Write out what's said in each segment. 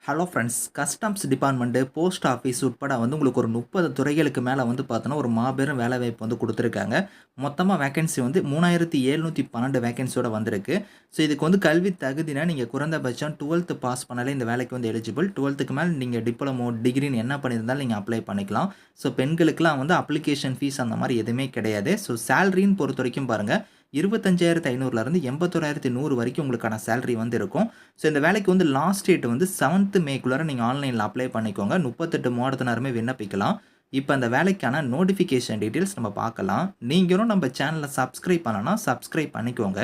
Hello friends, customs department, post office உட்பட வந்து உங்களுக்கு ஒரு 30 துறைகளுக்கு மேலே வந்து பார்த்தோன்னா, ஒரு மாபெரும் வேலைவாய்ப்பு வந்து குடுத்துருக்காங்க. மொத்தமா வேக்கன்சி வந்து 3712 வேக்கன்சியோட வந்திருக்கு. ஸோ இதுக்கு வந்து கல்வி தகுதினா, நீங்க குறைந்தபட்சம் 12த் பாஸ் பண்ணாலே இந்த வேலைக்கு வந்து எலிஜிபிள். 12த்துக்கு மேல நீங்க டிப்ளமோ, டிகிரின்னு என்ன பண்ணியிருந்தாலும் நீங்க அப்ளை பண்ணிக்கலாம். ஸோ பெண்களுக்கெல்லாம் வந்து அப்ளிகேஷன் ஃபீஸ் அந்த மாரி எதுவுமே கிடையாது. ஸோ சேலரின்னு பொறுத்தவரைக்கும் பாருங்க, 25,500லேருந்து 81,100 வரைக்கும் உங்களுக்கான சேலரி வந்து இருக்கும். ஸோ இந்த வேலைக்கு வந்து லாஸ்ட் டேட் வந்து 7th மேக்குள்ளார நீங்க ஆன்லைன்ல அப்ளை பண்ணிக்கோங்க. 38 மாவட்டத்தினருமே விண்ணப்பிக்கலாம். இப்ப அந்த வேலைக்கான நோட்டிஃபிகேஷன் டீட்டெயில்ஸ் நம்ம பார்க்கலாம். நீங்களும் நம்ம சேனல சப்ஸ்கிரைப் பண்ணலனா சப்ஸ்கிரைப் பண்ணிக்கோங்க.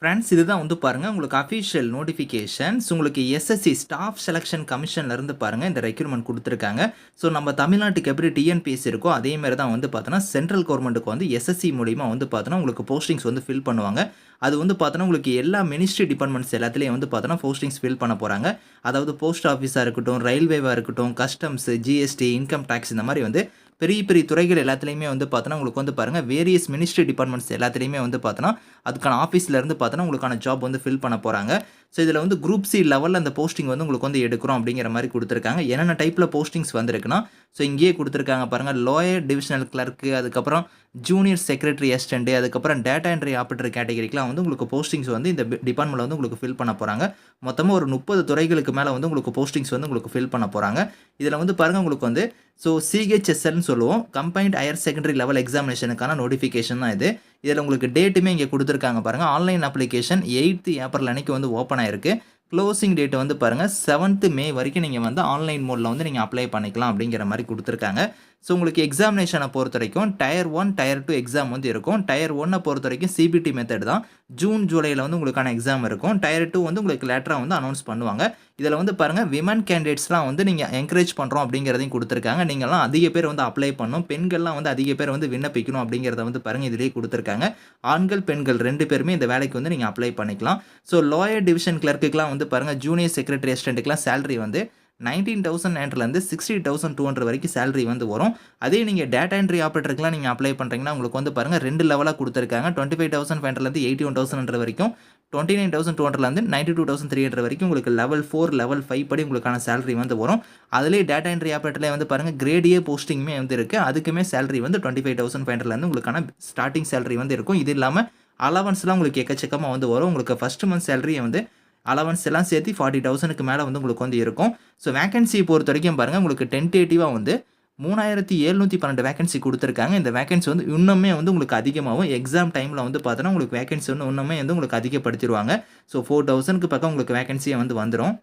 ஃப்ரெண்ட்ஸ், இதுதான் வந்து பாருங்க உங்களுக்கு அஃபிஷியல் நோட்டிஃபிகேஷன்ஸ். உங்களுக்கு எஸ்எஸ்சி ஸ்டாஃப் செலக்ஷன் கமிஷன்ல இருந்து பாருங்க இந்த ரெக்ரூட்மெண்ட் குடுத்துருக்காங்க. ஸோ நம்ம தமிழ்நாட்டுக்கு எப்படி டிஎன்பிஎஸ்சி இருக்கோ அதே மாரி தான் வந்து பார்த்தோன்னா, சென்ட்ரல் கவர்மெண்ட்டுக்கு வந்து எஸ்எஸ்சி மூலியமா வந்து பார்த்தோன்னா, உங்களுக்கு போஸ்டிங்ஸ் வந்து ஃபில் பண்ணுவாங்க. அது வந்து பார்த்தோன்னா, உங்களுக்கு எல்லா மினிஸ்ட்ரி டிபார்ட்மெண்ட்ஸ் எல்லாத்துலயும் வந்து பார்த்தோன்னா, போஸ்டிங்ஸ் ஃபில் பண்ண போறாங்க. அதாவது போஸ்ட் ஆஃபீஸா இருக்கட்டும், ரயில்வேவா இருக்கட்டும், கஸ்டம்ஸ், ஜிஎஸ்டி, இன்கம் டாக்ஸ் இந்த மாரி வந்து பெரிய பெரிய துறைகள் எல்லாத்துலயுமே வந்து பார்த்தோன்னா, உங்களுக்கு வந்து பாருங்க வேரியஸ் மினிஸ்ட்ரி டிபார்ட்மெண்ட்ஸ் எல்லாத்துலயுமே வந்து பார்த்தோன்னா, அதுக்கான ஆஃபீஸ்ல இருந்து பார்த்தோன்னா, உங்களுக்கான ஜாப் வந்து ஃபில் பண்ண போறாங்க. ஸோ இதில வந்து குரூப் சி லெவல்ல அந்த போஸ்டிங் வந்து உங்களுக்கு வந்து எடுக்கிறோம் அப்படிங்கிற மாரி குடுத்துருக்காங்க. என்னென்ன டைப்ல போஸ்டிங்ஸ் வந்திருக்குன்னா, ஸோ இங்கேயே குடுத்துருக்காங்க பாருங்க. லோயர் டிவிஷனல் கிளர்க், அதுக்கப்புறம் ஜூனியர் செக்ரட்டரி அசிஸ்டன்ட், அதுக்கப்புறம் டேட்டா என்ட்ரி ஆப்பரேட்டர் கேட்டகரிக்குலாம் வந்து உங்களுக்கு போஸ்டிங்ஸ் வந்து இந்த டிபார்ட்மெண்ட்ல வந்து உங்களுக்கு ஃபில் பண்ண போறாங்க. மொத்தமா ஒரு 30 துறைகளுக்கு மேல வந்து உங்களுக்கு போஸ்டிங்ஸ் வந்து உங்களுக்கு ஃபில் பண்ண போறாங்க. இதில வந்து பாருங்க உங்களுக்கு வந்து ஸோ சிஹெச்எஸ்எல்ன்னு சொல்லுவோம். கம்பைன்ட் ஹையர் செகண்டரி லெவல் எக்ஸாமினேஷனுக்கான நோட்டிஃபிகேஷன் தான் இது. இதில உங்களுக்கு டேட்டுமே இங்க குடுத்துருக்காங்க பாருங்க. ஆன்லைன் அப்ளிகேஷன் 8th ஏப்ரல் அன்னைக்கு வந்து ஓப்பன் ஆயிருக்கு. க்ளோசிங் டேட் வந்து பாருங்க 7th மே வரைக்கும் நீங்க வந்து ஆன்லைன் மோட்ல வந்து நீங்க அப்ளை பண்ணிக்கலாம் அப்படிங்கிற மாரி குடுத்துருக்காங்க. ஸோ உங்களுக்கு எக்ஸாமினேஷன பொறுத்தவரைக்கும் டயர் 1, டயர் 2 எக்ஸாம் வந்து இருக்கும். டயர் 1 பொறுத்தவரைக்கும் சிபிடி மெத்தட் தான். ஜூன், ஜூலைல வந்து உங்களுக்கான எக்ஸாம் இருக்கும். டயர் 2 வந்து உங்களுக்கு லேட்டரா வந்து அனௌன்ஸ் பண்ணுவாங்க. இதில வந்து பாருங்க விமன் கேண்டிடேட்ஸ்லாம் வந்து நீங்க என்கரேஜ் பண்றோம் அப்படிங்கிறதையும் குடுத்துருக்காங்க. நீங்கலாம் அதிக பேர் வந்து அப்ளை பண்ணணும். பெண்கள்லாம் வந்து அதிக பேர் வந்து விண்ணப்பிக்கணும் அப்படிங்கிறத வந்து பாருங்க இதிலேயே குடுத்துருக்காங்க. ஆண்கள், பெண்கள் 2 பேருமே இந்த வேலைக்கு வந்து நீங்க அப்ளை பண்ணிக்கலாம். ஸோ லோயர் டிவிஷன் கிளர்க்குக்குலாம் வந்து பாருங்க ஜூனியர் செக்ரட்டரி அசிஸ்டன்ட்க்குலாம் சேலரி வந்து 19,900லேருந்து 60,200 வரைக்கும் சேலரி வந்து வரும். அதே நீங்க டேட்டா என்ட்ரி ஆப்பரேட்டருக்குலாம் நீங்க அப்ளை பண்றீங்கன்னா, உங்களுக்கு வந்து பாருங்க 2 லெவலா குடுத்துருக்காங்க. 25,500லேருந்து 81,000 வரைக்கும், 29,200லேருந்து 92,300 வரைக்கும் உங்களுக்கு லெவல் 4, லெவல் 5 படி உங்களுக்கான சேலரி வந்து வரும். அதிலேயே டேட்டா என்ட்ரி ஆப்பரேட்டர்லயே வந்து பாருங்க கிரேட் ஏ போஸ்டிங்குமே வந்து இருக்கு. அதுக்குமே சேலரி வந்து 25,500லேருந்து உங்களுக்கான ஸ்டார்ட்டிங் சேலரி வந்து இருக்கும். இது இல்லாம அலவன்ஸ்லாம் உங்களுக்கு எக்கச்சக்கமா வந்து வரும். உங்களுக்கு ஃபர்ஸ்ட் மந்த் சேலரிய வந்து அலவன்ஸ் எல்லாம் சேர்த்து 40,000க்கு மேல வந்து உங்களுக்கு வந்து இருக்கும். ஸோ வேக்கன்சி பொறுத்தவரைக்கும் பாருங்க, உங்களுக்கு டென்டேட்டிவா வந்து 3712 வேக்கன்சி குடுத்துருக்காங்க. இந்த வேக்கன்சி வந்து இன்னுமே வந்து உங்களுக்கு அதிகமாகும். எக்ஸாம் டைம்ல வந்து பார்த்தோன்னா, உங்களுக்கு வேக்கன்சி வந்து இன்னுமே வந்து உங்களுக்கு அதிகப்படுத்திருவாங்க. ஸோ 4000க்கு பக்கம் உங்களுக்கு வேக்கன்சியே வந்து வந்துரும்.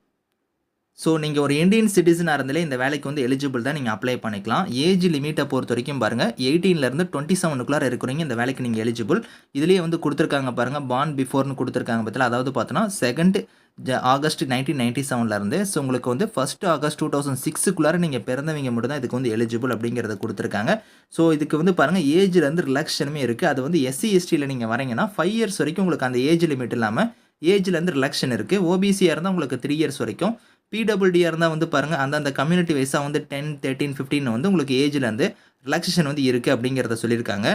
ஸோ நீங்க ஒரு இந்தியன் சிட்டிசனா இருந்தாலே இந்த வேலைக்கு வந்து எலிஜிபிள் தான். நீங்க அப்ளை பண்ணிக்கலாம். ஏஜ் லிமிட்ட பொறுத்தவரைக்கும் பாருங்க 18லேருந்து 27க்குள்ளார இருக்கிறவங்க இந்த வேலைக்கு நீங்க எலிஜிபிள். இதிலேயே வந்து குடுத்துருக்காங்க பாருங்க. பார்ன் பிஃபோர்ன்னு குடுத்துருக்காங்க பாத்தீங்களா? அதாவது பார்த்தோன்னா, 2nd ஆகஸ்ட் 1997லேருந்து ஸோ உங்களுக்கு வந்து 1 ஆகஸ்ட் 2006க்குள்ளார நீங்க பிறந்தவங்க மட்டும் தான் இதுக்கு வந்து எலிஜிபிள் அப்படிங்கிறத குடுத்துருக்காங்க. ஸோ இதுக்கு வந்து பாருங்க ஏஜ்லேருந்து ரிலாக்ஷனுமே இருக்கு. அது வந்து எஸ்சி, எஸ்டில நீங்க வரீங்கன்னா 5 இயர்ஸ் வரைக்கும் உங்களுக்கு அந்த ஏஜ் லிமிட் இல்லாம ஏஜ்லேருந்து ரிலாக்ஷன் இருக்கு. ஓபிசியா இருந்தா உங்களுக்கு 3 இயர்ஸ் வரைக்கும். பிடபிள்யூடியா இருந்தா வந்து பாருங்க, அந்தந்த கம்யூனிட்டி வைஸா வந்து 10, 13, 15 வந்து உங்களுக்கு ஏஜ்லேருந்து ரிலாக்சேஷன் வந்து இருக்கு அப்படிங்கிறத சொல்லியிருக்காங்க.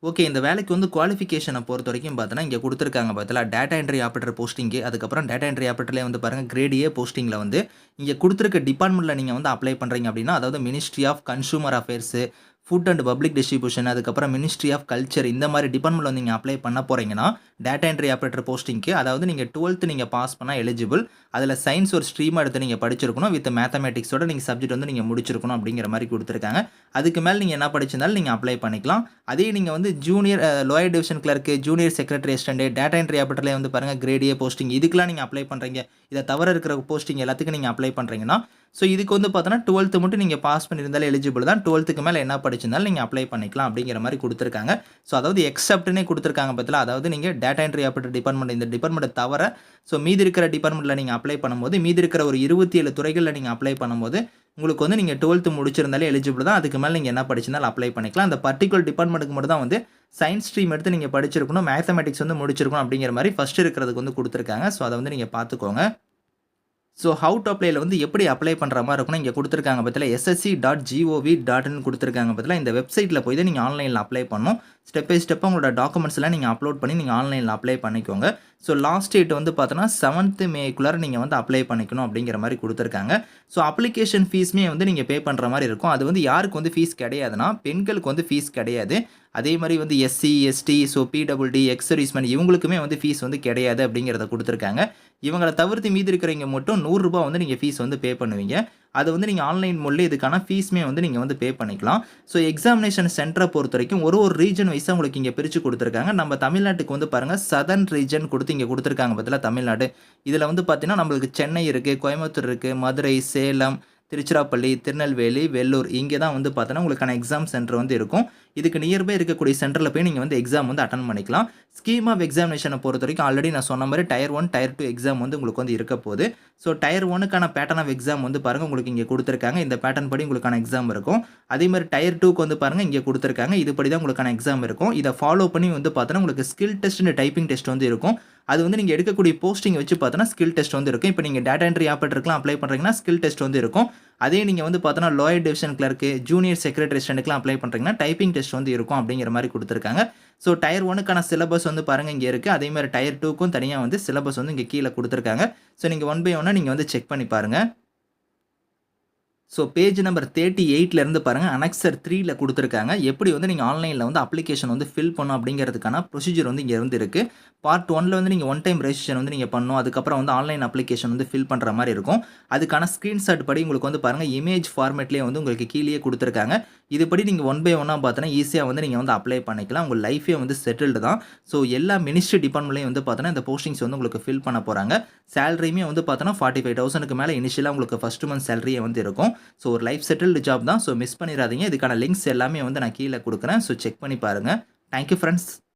ஓகே. இந்த வேலைக்கு வந்து குவாலிஃபிகேஷன பொறுத்தவரைக்கும் பார்த்தோன்னா, இங்க குடுத்துருக்காங்க பார்த்தீங்களா? Data entry operator posting. அதுக்கப்புறம் டேட்டா என்ட்ரி ஆப்பரேட்டர்லயே வந்து பாருங்க கிரேட் ஏ போஸ்டிங்ல வந்து இங்க குடுத்துருக்க டிபார்ட்மெண்ட்ல நீங்க வந்து அப்ளை பண்றீங்க அப்படின்னா, அதாவது ministry of consumer affairs, food and public distribution, அதுக்கப்புறம் மினிஸ்ட்ரி ஆஃப் கல்ச்சர் இந்த மாரி டிபார்ட்மெண்ட்ல வந்து நீங்க அப்ளை பண்ண போறீங்கன்னா, டேட்டா என்ட்ரி ஆப்பரேட்டர் போஸ்டிங்க்கு அதாவது நீங்க 12th நீங்க பாஸ் பண்ணா எலிஜிபிள். அதுல சயன்ஸ் ஒரு ஸ்ட்ரீமா எடுத்து நீங்க படிச்சிருக்கணும். வித் மேத்தமேட்டிக்ஸோட நீங்க சப்ஜெக்ட் வந்து நீங்க முடிச்சிருக்கணும் அப்படிங்கிற மாரி குடுத்துருக்காங்க. அதுக்கு மேல நீங்க என்ன படிச்சிருந்தாலும் நீங்க அப்ளை பண்ணிக்கலாம். அதே நீங்க வந்து junior lower division clerk, junior secretary assistant, data entry ஆப்பரேட்டர்லயே வந்து பாருங்க கிரேட் ஏ போஸ்டிங் இதுக்கெல்லாம் நீங்க அப்ளை பண்றீங்க. இத தவிர இருக்கிற போஸ்டிங் எல்லாத்துக்கும் நீங்க அப்ளை பண்றீங்கன்னா, ஸோ இதுக்கு வந்து பார்த்தோன்னா 12th மட்டும் நீங்க பாஸ் பண்ணியிருந்தாலே எலிஜிபிள் தான். 12க்கு மேல என்ன படிச்சிருந்தாலும் நீங்க அப்ளை பண்ணிக்கலாம் அப்படிங்கிற மாரி குடுத்துருக்காங்க. ஸோ அதாவது எக்ஸப்ட்னே குடுத்துருக்காங்க பார்த்தீங்களா? அதாவது நீங்க டேட்டா என்ட்ரி ஆப்பரேட்டர் டிபார்ட்மெண்ட் இந்த டிபார்ட்மெண்ட்ட தவிர ஸோ மீதி இருக்கிற டிபார்ட்மெண்ட்ல நீங்க அப்ளை பண்ணும்போது, மீதி இருக்கிற ஒரு 27 துறைகள்ல நீங்க அப்ளை பண்ணும்போது, உங்களுக்கு வந்து நீங்க 12th முடிச்சிருந்தாலே எலிஜிபிள் தான். அதுக்கு மேல நீங்க என்ன படிச்சிருந்தாலும் அப்ளை பண்ணிக்கலாம். அந்த பர்ட்டிகுலர் டிபார்ட்மெண்ட்க்கு மட்டும் தான் வந்து சயன்ஸ் ஸ்ட்ரீம் எடுத்து நீங்க படிச்சிருக்கணும். மேத்தமேட்டிக்ஸ் வந்து முடிச்சிருக்கணும் அப்படிங்கிற மாரி ஃபர்ஸ்ட் இருக்கிறதுக்கு வந்து குடுத்துருக்காங்க. ஸோ அத வந்து நீங்க பார்த்துக்கோங்க. ஸோ ஹவ் டு அப்ளைல வந்து எப்படி அப்ளை பண்ணுற மாதிரி இருக்கும்னா இங்கே கொடுத்துருக்காங்க பார்த்தீங்களா ssc.gov.in கொடுத்துருக்காங்க பார்த்தீங்களா இந்த வெப்சைட்டில் போய் தான் நீங்கள் ஆன்லைனில் அப்ளை பண்ணணும். ஸ்டெப் பை ஸ்டெப்பாக உங்களோட டாக்குமெண்ட்ஸ்லாம் நீங்கள் அப்லோட் பண்ணி நீங்கள் ஆன்லைனில் அப்ளை பண்ணிக்கோங்க. ஸோ லாஸ்ட் டேட் வந்து பார்த்தோன்னா 7th மேக்குள்ளார நீங்கள் வந்து அப்ளை பண்ணிக்கணும் அப்படிங்கிற மாதிரி கொடுத்துருக்காங்க. ஸோ அப்ளிகேஷன் ஃபீஸுமே வந்து நீங்கள் பே பண்ணுற மாதிரி இருக்கும். அது வந்து யாருக்கு வந்து ஃபீஸ் கிடையாதுன்னா பெண்களுக்கு வந்து ஃபீஸ் கிடையாது. அதே மாதிரி வந்து SC, ST, so PWD, ex serviceman இவங்களுக்குமே வந்து ஃபீஸ் வந்து கிடையாது அப்படிங்கிறத கொடுத்துருக்காங்க. இவங்களை தவிர்த்து மீதி இருக்கிறவங்க மட்டும் ₹100 வந்து நீங்கள் ஃபீஸ் வந்து பே பண்ணுவீங்க. அது வந்து நீங்கள் ஆன்லைன் மூலம் இதுக்கான ஃபீஸுமே வந்து நீங்கள் வந்து பே பண்ணிக்கலாம். ஸோ எக்ஸாமினேஷன் சென்டரை பொறுத்த வரைக்கும் ஒரு ரீஜன் வைஸாக உங்களுக்கு இங்கே பிரித்து கொடுத்துருக்காங்க. நம்ம தமிழ்நாட்டுக்கு வந்து பாருங்கள் சதர்ன் ரீஜன் கொடுத்து இங்கே கொடுத்துருக்காங்க பார்த்தீங்களா தமிழ்நாடு. இதில் வந்து பார்த்தீங்கன்னா நம்மளுக்கு சென்னை இருக்குது, கோயம்புத்தூர் இருக்குது, மதுரை, சேலம், திருச்சிராப்பள்ளி, திருநெல்வேலி, வெள்ளூர் இங்கே தான் வந்து பார்த்தோன்னா உங்களுக்கான எக்ஸாம் சென்டர் வந்து இருக்கும். இதுக்கு நியர்பை இருக்கக்கூடிய சென்டரில் போய் நீங்கள் வந்து எக்ஸாம் வந்து அட்டன் பண்ணிக்கலாம். ஸ்கீம் ஆஃப் எக்ஸாமினேஷனை பொறுத்த வரைக்கும் ஆல்ரெடி நான் சொன்ன மாதிரி டயர் 1, டயர் 2 எக்ஸாம் வந்து உங்களுக்கு வந்து இருக்க போகுது. ஸோ டயர் 1க்கான பேட்டர்ன் ஆஃப் எக்ஸாம் வந்து பாருங்கள் உங்களுக்கு இங்கே கொடுத்துருக்காங்க. இந்த பேட்டர்ன் படி உங்களுக்கான எக்ஸாம் இருக்கும். அதே மாதிரி டயர் 2க்கு வந்து பாருங்கள் இங்கே கொடுத்துருக்காங்க. இதுபடி தான் உங்களுக்கான எக்ஸாம் இருக்கும். இதை ஃபாலோ பண்ணி வந்து பார்த்தோன்னா உங்களுக்கு skill test and typing test வந்து இருக்கும். அது வந்து நீங்கள் எடுக்கக்கூடிய போஸ்டிங் வச்சு பார்த்தோன்னா ஸ்கில் டெஸ்ட் வந்து இருக்கும். இப்போ நீங்கள் டேட்டா என்ட்ரி ஆப்பரேட்டருக்குலாம் அப்ளை பண்ணுறீங்கன்னா ஸ்கில் டெஸ்ட் வந்து இருக்கும். அதே நீங்கள் வந்து பார்த்தோன்னா லோயர் டிவிஷன் கிளர்க்கு, ஜூனியர் செக்ரட்டரி ஸ்டாண்டுக்குலாம் அப்ளை பண்ணுறீங்கன்னா டைப்பிங் டெஸ்ட் வந்து இருக்கும் அப்படிங்கிற மாதிரி கொடுத்துருக்காங்க. ஸோ டயர் 1க்கான சிலபஸ் வந்து பாருங்கள் இங்கே இருக்குது. அதே மாதிரி டயர் 2க்கும் தனியாக வந்து சிலபஸ் வந்து இங்கே கீழே கொடுத்துருக்காங்க. ஸோ நீங்கள் 1 பை 1 நீங்கள் வந்து செக் பண்ணி பாருங்கள். ஸோ பேஜ் நம்பர் 38லேருந்து பாருங்கள் அனெக்சர் 3ல கொடுத்துருக்காங்க. எப்படி வந்து நீங்கள் ஆன்லைனில் வந்து அப்ளிகேஷன் வந்து ஃபில் பண்ணணும் அப்படிங்கிறதுக்கான ப்ரொசீஜர் வந்து இங்கே வந்து இருக்குது. பார்ட் 1ல வந்து நீங்கள் ஒன் டைம் ரெஜிஸ்ட்ரேஷன் வந்து நீங்கள் பண்ணணும். அதுக்கப்புறம் வந்து ஆன்லைன் அப்ளிகேஷன் வந்து ஃபில் பண்ணுற மாதிரி இருக்கும். அதுக்கான ஸ்க்ரீன்ஷாட் படி உங்களுக்கு வந்து பாருங்கள் இமேஜ் ஃபார்மேட்லேயே வந்து உங்களுக்கு கீழேயே கொடுத்துருக்காங்க. இதுபடி நீங்கள் 1 பை 1 பார்த்தோன்னா ஈஸியாக வந்து நீங்கள் வந்து அப்ளை பண்ணிக்கலாம். உங்கள் லைஃபே வந்து செட்டில்டு தான். ஸோ எல்லா மினிஸ்ட்ரி டிபார்ட்மெண்ட்லேயும் வந்து பார்த்தோன்னா இந்த போஸ்டிங்ஸ் வந்து உங்களுக்கு ஃபில் பண்ண போகிறாங்க. சேலரியுமே வந்து பார்த்தோன்னா 45,000க்கு மேலே இனிஷியலாக உங்களுக்கு ஃபர்ஸ்ட் மந்த் சேலரியே வந்து இருக்கும். ஸோ ஒரு லைஃப் செட்டில்டு ஜாப் தான். ஸோ மிஸ் பண்ணிடாதீங்க. இதுக்கான லிங்க்ஸ் எல்லாமே வந்து நான் கீழே கொடுக்குறேன். ஸோ செக் பண்ணி பாருங்கள். Thank you friends.